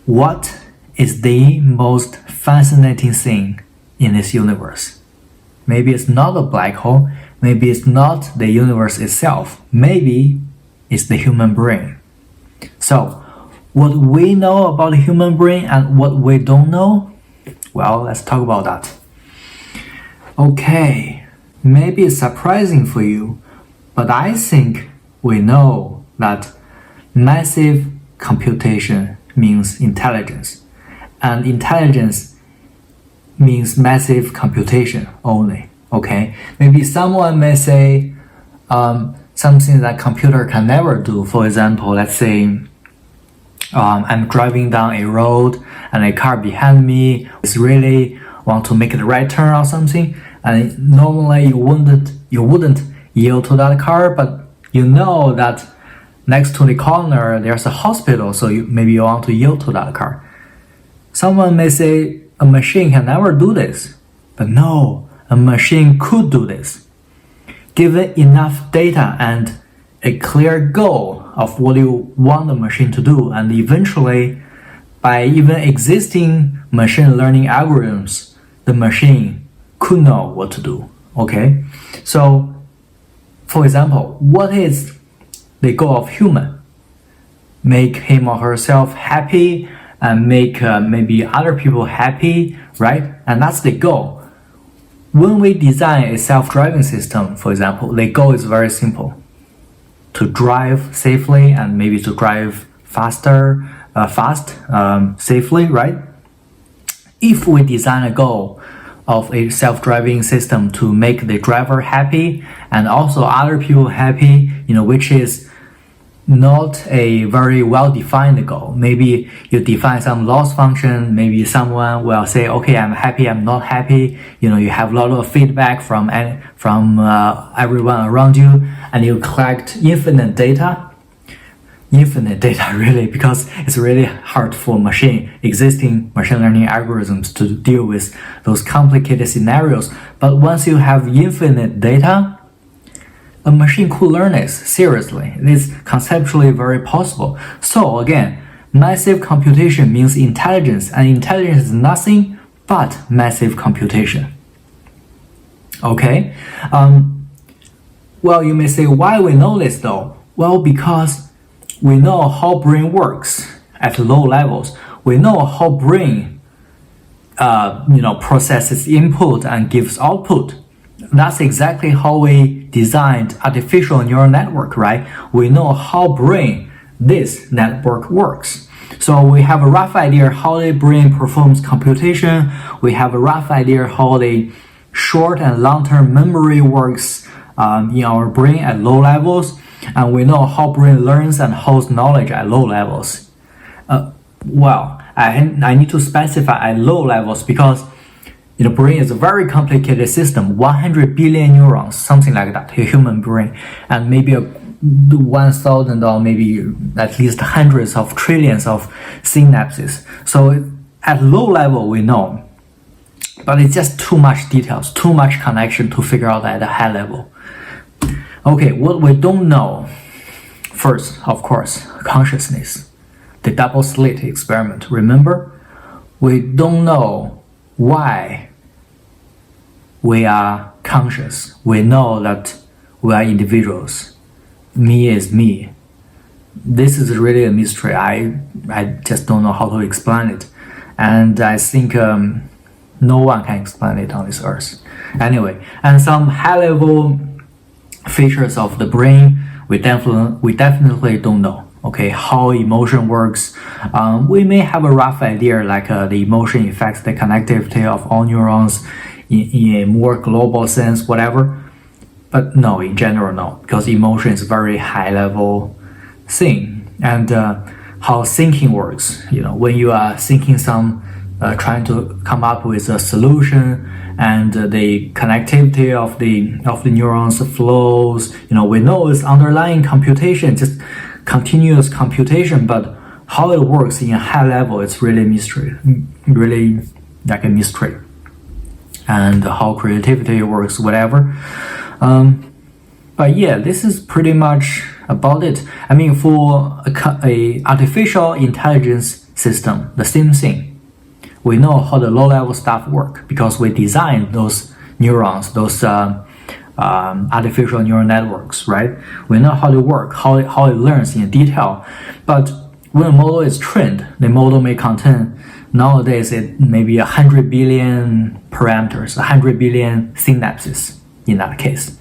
what is the most fascinating thing in this universe? Maybe it's not a black hole, maybe it's not the universe itself, maybe it's the human brain. So, what we know about the human brain and what we don't know? Well, let's talk about that. Okay, maybe it's surprising for you, but I think we know that massive computation means intelligence, and intelligence means massive computation only. Okay, maybe someone may say something that computer can never do. For example, let's say I'm driving down a road and a car behind me is really want to make the right turn or something, and normally you wouldn't yield to that car, but you know that next to the corner there's a hospital, so maybe you want to yield to that car. Someone may say a machine can never do this, but no, a machine could do this. Given enough data and a clear goal of what you want the machine to do, and eventually, by even existing machine learning algorithms, the machine could know what to do. Okay, so for example, what is the goal of human? Make him or herself happy and make maybe other people happy, right? And that's the goal. When we design a self-driving system, for example, the goal is very simple: to drive safely and maybe to drive fast, safely, right? If we design a goal of a self-driving system to make the driver happy and also other people happy, which is not a very well-defined goal. Maybe you define some loss function, maybe someone will say, okay, I'm happy, I'm not happy. You have a lot of feedback from everyone around you, and you collect infinite data really, because it's really hard for existing machine learning algorithms to deal with those complicated scenarios. But once you have infinite data, a machine could learn this seriously. It is conceptually very possible. So again, massive computation means intelligence, and intelligence is nothing but massive computation. Okay? Well, you may say, why we know this though? Well, because we know how brain works at low levels. We know how brain processes input and gives output. That's exactly how we designed artificial neural network, right? We know how this network works. So we have a rough idea how the brain performs computation. We have a rough idea how the short and long-term memory works in our brain at low levels. And we know how brain learns and holds knowledge at low levels. Well, I need to specify at low levels because brain is a very complicated system, 100 billion neurons, something like that, a human brain, and maybe 1,000 or maybe at least hundreds of trillions of synapses. So at low level we know, but it's just too much details, too much connection to figure out at a high level. Okay, what we don't know, first, of course, consciousness, the double slit experiment. Remember, we don't know why we are conscious. We know that we are individuals. Me is me. This is really a mystery. I just don't know how to explain it. And I think no one can explain it on this earth. Anyway, and some high-level features of the brain, we definitely don't know. Okay, how emotion works. We may have a rough idea, like the emotion affects the connectivity of all neurons in a more global sense, whatever. But no, in general, no, because emotion is a very high-level thing. And how thinking works, when you are thinking trying to come up with a solution, and the connectivity of the neurons flows, we know it's underlying computation, just continuous computation, but how it works in a high level, it's really mystery, really like a mystery. And how creativity works, whatever. But yeah, this is pretty much about it. I mean, for a artificial intelligence system, the same thing. We know how the low-level stuff work because we designed those neurons, those artificial neural networks, right? We know how they work, how it learns in detail. But when a model is trained, the model may contain, nowadays, it may be 100 billion parameters, 100 billion synapses in that case.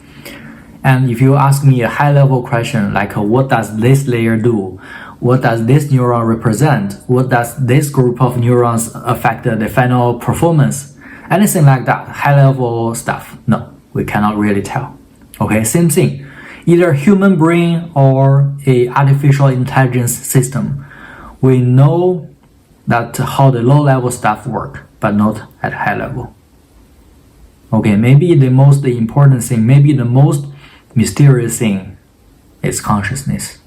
And if you ask me a high-level question like what does this layer do? What does this neuron represent? What does this group of neurons affect the final performance? Anything like that, high-level stuff, no, we cannot really tell. Okay, same thing. Either human brain or a artificial intelligence system. We know that how the low-level stuff work, but not at high level. Okay, maybe the most important thing, maybe the most mysterious thing is consciousness.